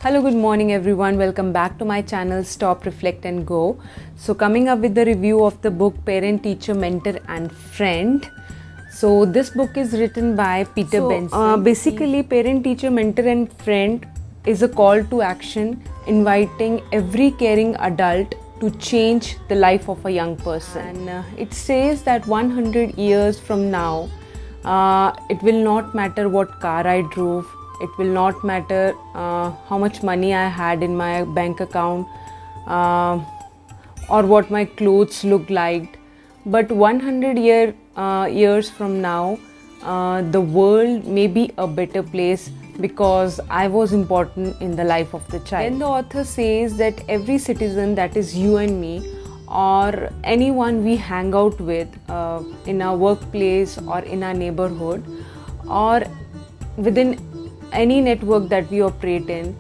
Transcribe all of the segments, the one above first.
Hello, good morning everyone. Welcome back to my channel Stop, Reflect and Go. So coming up with the review of the book Parent, Teacher, Mentor and Friend. So this book is written by Peter Benson. Basically Parent, Teacher, Mentor and Friend is a call to action inviting every caring adult to change the life of a young person. And it says that 100 years from now, it will not matter what car I drove. It will not matter how much money I had in my bank account or what my clothes looked like. But 100 years from now, the world may be a better place because I was important in the life of the child. Then the author says that every citizen, that is you and me, or anyone we hang out with in our workplace or in our neighborhood or within any network that we operate in,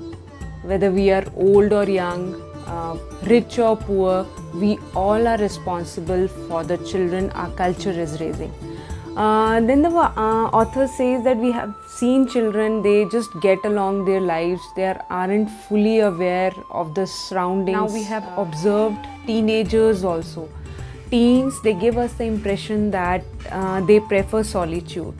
whether we are old or young, rich or poor, we all are responsible for the children our culture is raising. Then the author says that we have seen children, they just get along their lives, they aren't fully aware of the surroundings. Now we have observed teenagers also. Teens, they give us the impression that they prefer solitude.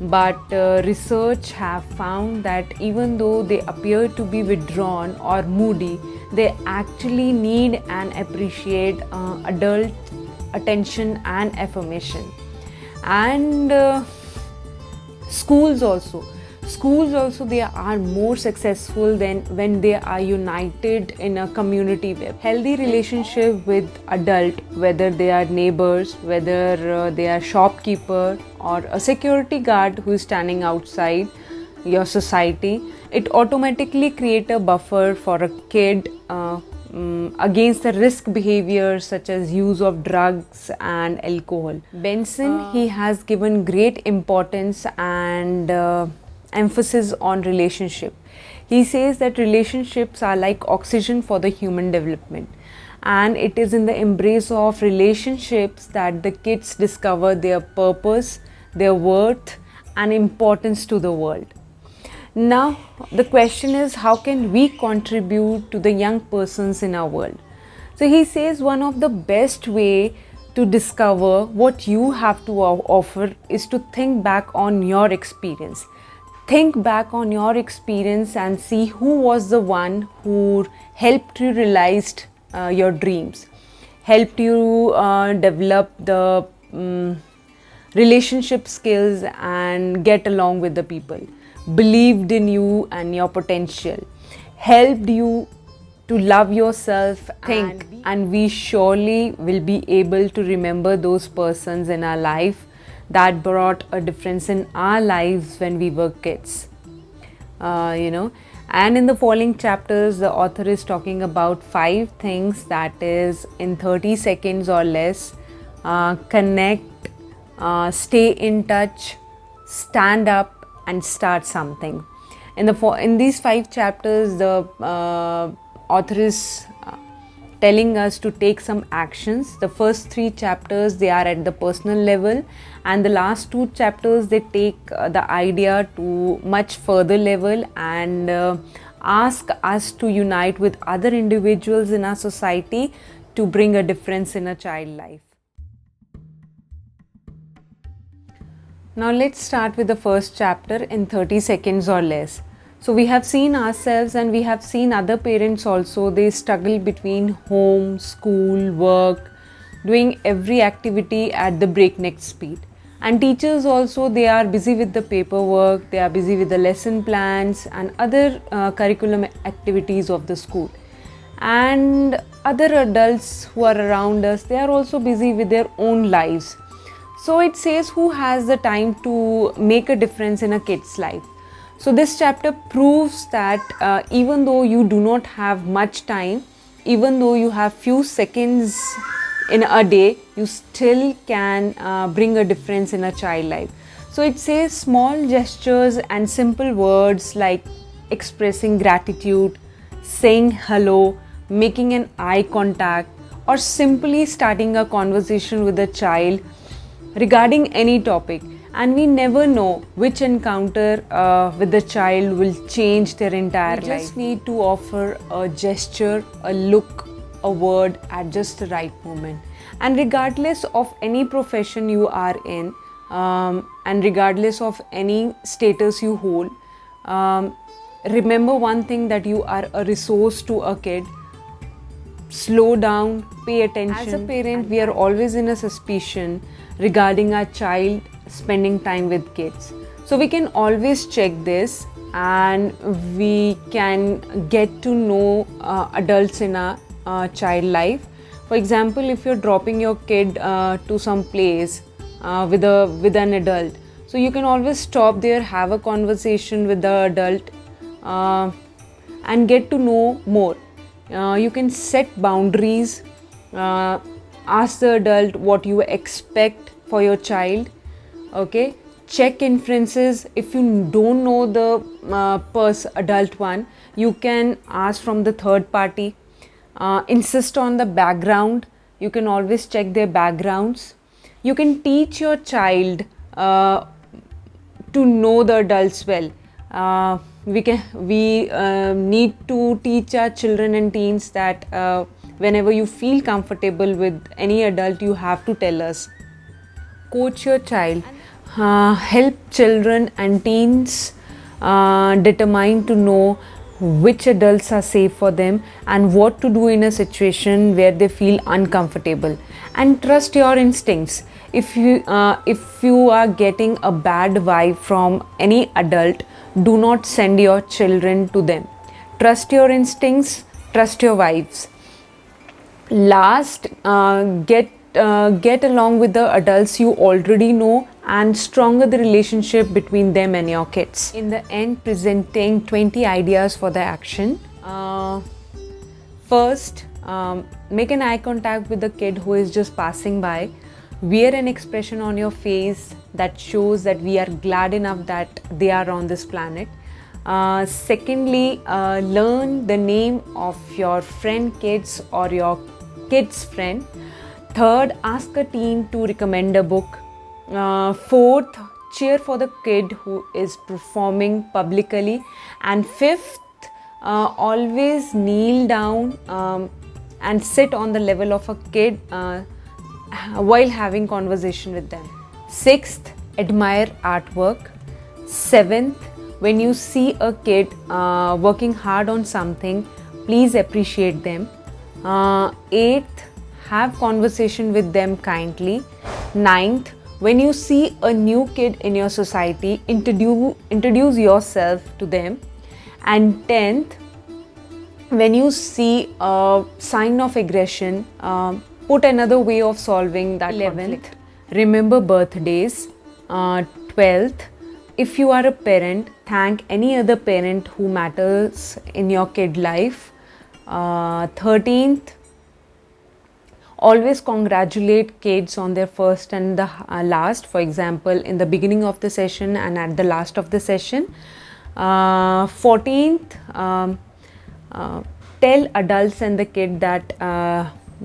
But research have found that even though they appear to be withdrawn or moody, they actually need and appreciate adult attention and affirmation. And schools also, they are more successful than when they are united in a community web. Healthy relationship with adult, whether they are neighbors, whether they are shopkeeper or a security guard who is standing outside your society, it automatically create a buffer for a kid against the risk behaviors such as use of drugs and alcohol. Benson, he has given great importance and emphasis on relationship. He says that relationships are like oxygen for the human development, and it is in the embrace of relationships that the kids discover their purpose, their worth and importance to the world. Now the question is, how can we contribute to the young persons in our world? So he says one of the best way to discover what you have to offer is to think back on your experience. Think back on your experience and see who was the one who helped you realize your dreams, helped you develop the relationship skills and get along with the people, believed in you and your potential, helped you to love yourself. Think, and we surely will be able to remember those persons in our life that brought a difference in our lives when we were kids. And in the following chapters, the author is talking about 5 things, that is in 30 seconds or less. Connect, stay in touch, stand up and start something. In these 5 chapters, the author is telling us to take some actions. The first 3 chapters, they are at the personal level, and the last 2 chapters, they take the idea to much further level and ask us to unite with other individuals in our society to bring a difference in a child life. Now let's start with the first chapter in 30 seconds or less. So we have seen ourselves and we have seen other parents also. They struggle between home, school, work, doing every activity at the breakneck speed. And teachers also, they are busy with the paperwork, they are busy with the lesson plans and other curriculum activities of the school. And other adults who are around us, they are also busy with their own lives. So it says who has the time to make a difference in a kid's life. So this chapter proves that even though you do not have much time, even though you have few seconds in a day, you still can bring a difference in a child life. So it says small gestures and simple words like expressing gratitude, saying hello, making an eye contact, or simply starting a conversation with a child regarding any topic. and we never know which encounter with the child will change their entire life. We just need to offer a gesture, a look, a word at just the right moment. And regardless of any profession you are in, and regardless of any status you hold, remember one thing, that you are a resource to a kid. Slow down, pay attention. As a parent, we are always in a suspicion regarding our child spending time with kids. So we can always check this, and we can get to know adults in our child life. For example, if you're dropping your kid to some place with an adult, so you can always stop there, have a conversation with the adult, and get to know more. You can set boundaries, ask the adult what you expect for your child. Okay, check inferences. If you don't know the adult one, you can ask from the third party. Insist on the background. You can always check their backgrounds. You can teach your child to know the adults well. We need to teach our children and teens that whenever you feel comfortable with any adult, you have to tell us. Coach your child. Help children and teens determine to know which adults are safe for them and what to do in a situation where they feel uncomfortable. And trust your instincts. If you are getting a bad vibe from any adult, do not send your children to them. Trust your instincts, trust your vibes. Last, get along with the adults you already know, and stronger the relationship between them and your kids. In the end, presenting 20 ideas for the action. First, make an eye contact with the kid who is just passing by. Wear an expression on your face that shows that we are glad enough that they are on this planet. Secondly, learn the name of your friend kids or your kid's friend. Third, ask a teen to recommend a book. Fourth, cheer for the kid who is performing publicly. And fifth, always kneel down and sit on the level of a kid while having conversation with them. Sixth, admire artwork. Seventh, when you see a kid working hard on something, please appreciate them. Eighth, have conversation with them kindly. Ninth, when you see a new kid in your society, introduce yourself to them. And 10th, when you see a sign of aggression, put another way of solving that 11th, conflict. Remember birthdays. 12th, if you are a parent, thank any other parent who matters in your kid life. 13th, always congratulate kids on their first and the last. For example, in the beginning of the session and at the last of the session. 14th, tell adults and the kid that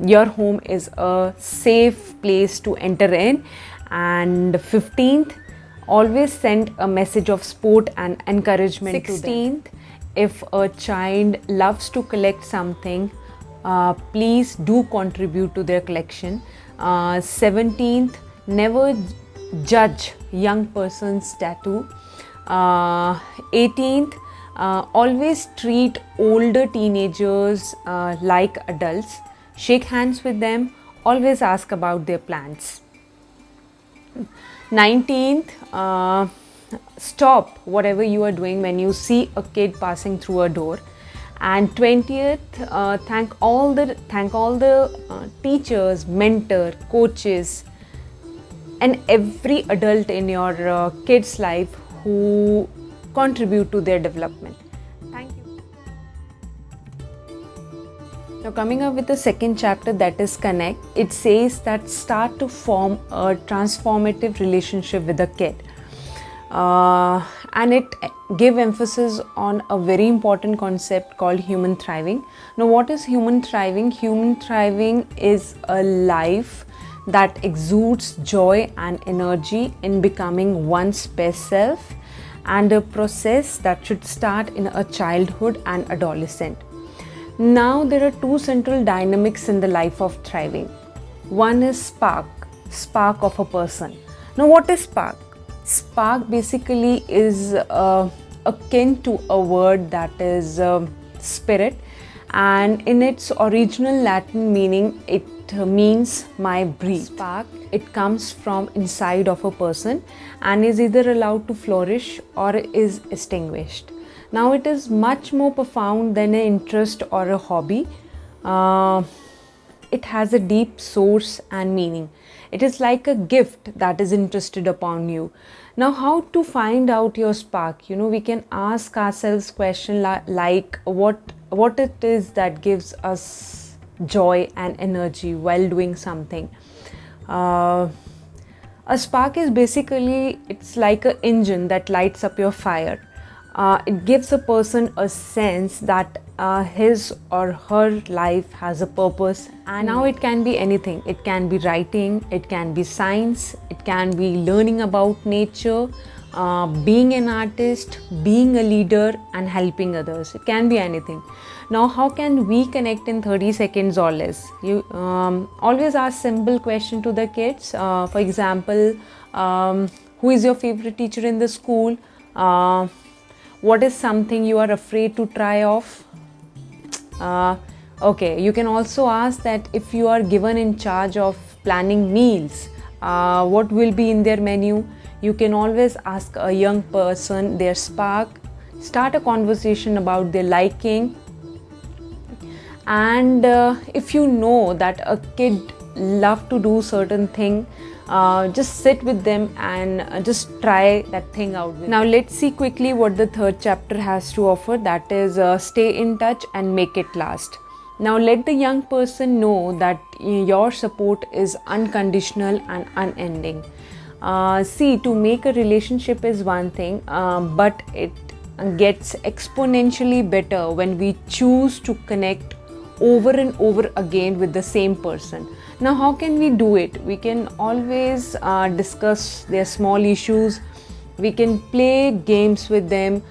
your home is a safe place to enter in. And 15th, always send a message of support and encouragement. 16th, if a child loves to collect something, please do contribute to their collection. 17th, never judge young person's tattoo. 18th, always treat older teenagers like adults. Shake hands with them. Always ask about their plans. 19th, stop whatever you are doing when you see a kid passing through a door. And 20th, thank all the teachers, mentor, coaches, and every adult in your kid's life who contribute to their development. Thank you. Now, coming up with the second chapter, that is Connect. It says that start to form a transformative relationship with a kid. And it give emphasis on a very important concept called human thriving. Now, what is human thriving? Human thriving is a life that exudes joy and energy in becoming one's best self, and a process that should start in a childhood and adolescent. Now, there are two central dynamics in the life of thriving. One is spark of a person. Now, what is spark? Spark basically is akin to a word that is spirit, and in its original Latin meaning, it means my breath. Spark, it comes from inside of a person and is either allowed to flourish or is extinguished. Now, it is much more profound than an interest or a hobby. It has a deep source and meaning. It is like a gift that is entrusted upon you. Now, how to find out your spark? We can ask ourselves question like what it is that gives us joy and energy while doing something. A spark is basically, it's like an engine that lights up your fire. It gives a person a sense that his or her life has a purpose, and now it can be anything. It can be writing, it can be science, it can be learning about nature, being an artist, being a leader, and helping others. It can be anything. Now, how can we connect in 30 seconds or less? You always ask simple question to the kids. For example, who is your favorite teacher in the school? What is something you are afraid to try off? Okay, you can also ask that if you are given in charge of planning meals, what will be in their menu? You can always ask a young person their spark, start a conversation about their liking. And if you know that a kid love to do certain thing, just sit with them and just try that thing out. Now let's see quickly what the third chapter has to offer, that is stay in touch and make it last. Now let the young person know that your support is unconditional and unending. See, to make a relationship is one thing, but it gets exponentially better when we choose to connect over and over again with the same person. Now, how can we do it? We can always discuss their small issues. We can play games with them.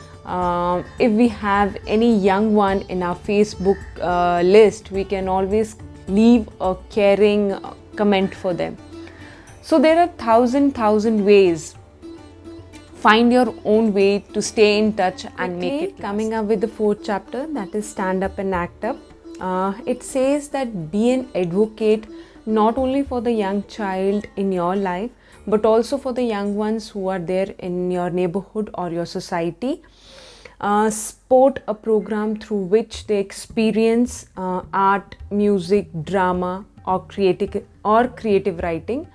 If we have any young one in our Facebook list, we can always leave a caring comment for them. So there are thousand ways. Find your own way to stay in touch and make it last. Coming up with the fourth chapter, that is stand up and act up. It says that be an advocate not only for the young child in your life, but also for the young ones who are there in your neighborhood or your society. Support a program through which they experience art, music, drama, or creative writing.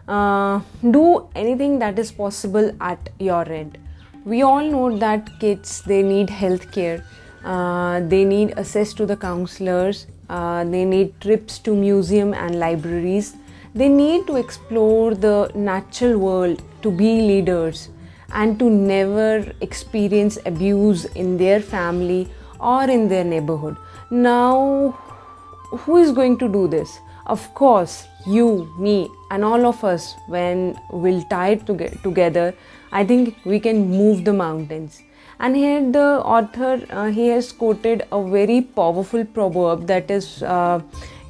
Do anything that is possible at your end. We all know that kids, they need health care. They need access to the counselors, they need trips to museum and libraries, they need to explore the natural world, to be leaders, and to never experience abuse in their family or in their neighborhood. Now, who is going to do this? Of course, you, me, and all of us, when we'll tie it together, I think we can move the mountains. And here the author, he has quoted a very powerful proverb, that is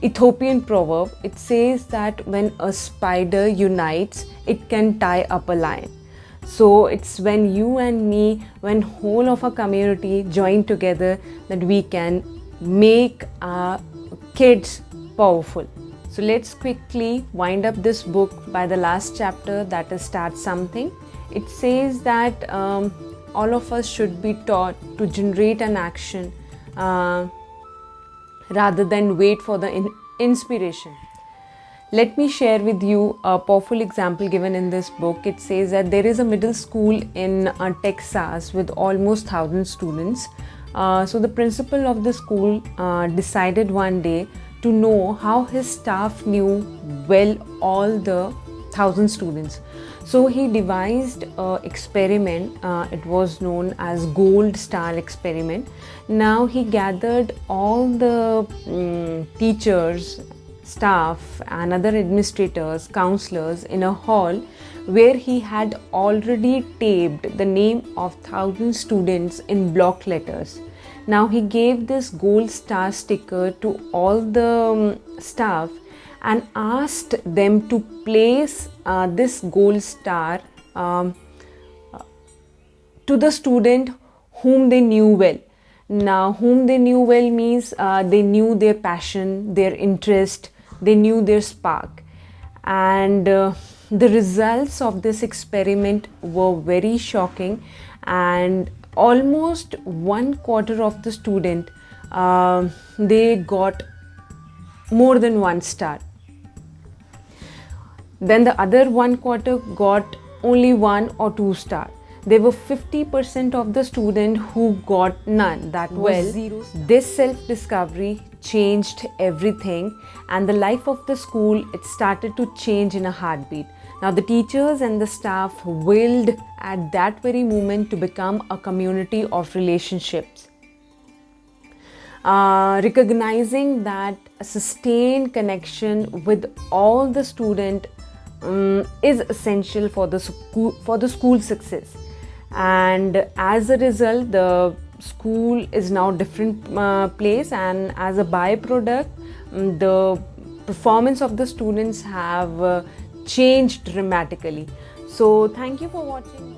Ethiopian proverb. It says that when a spider unites, it can tie up a lion. So it's when you and me, when whole of a community join together, that we can make our kids powerful. So let's quickly wind up this book by the last chapter, that is start something. It says that all of us should be taught to generate an action rather than wait for the inspiration. Let me share with you a powerful example given in this book. It says that there is a middle school in Texas with almost 1,000 students. So the principal of the school decided one day to know how his staff knew well all the 1,000 students. So he devised an experiment, it was known as Gold Star experiment. Now he gathered all the teachers, staff and other administrators, counselors in a hall where he had already taped the name of 1,000 students in block letters. Now he gave this gold star sticker to all the staff and asked them to place this gold star to the student whom they knew well. Now, whom they knew well means they knew their passion, their interest, they knew their spark. And the results of this experiment were very shocking, and almost 1/4 of the student they got more than 1 star. Then the other 1/4 got only 1 or 2 star. There were 50% of the students who got none, that was 0 star. This self-discovery changed everything, and the life of the school, it started to change in a heartbeat. Now the teachers and the staff willed at that very moment to become a community of relationships. Recognizing that a sustained connection with all the students is essential for the school success, and as a result the school is now different place, and as a byproduct the performance of the students have changed dramatically. So thank you for watching.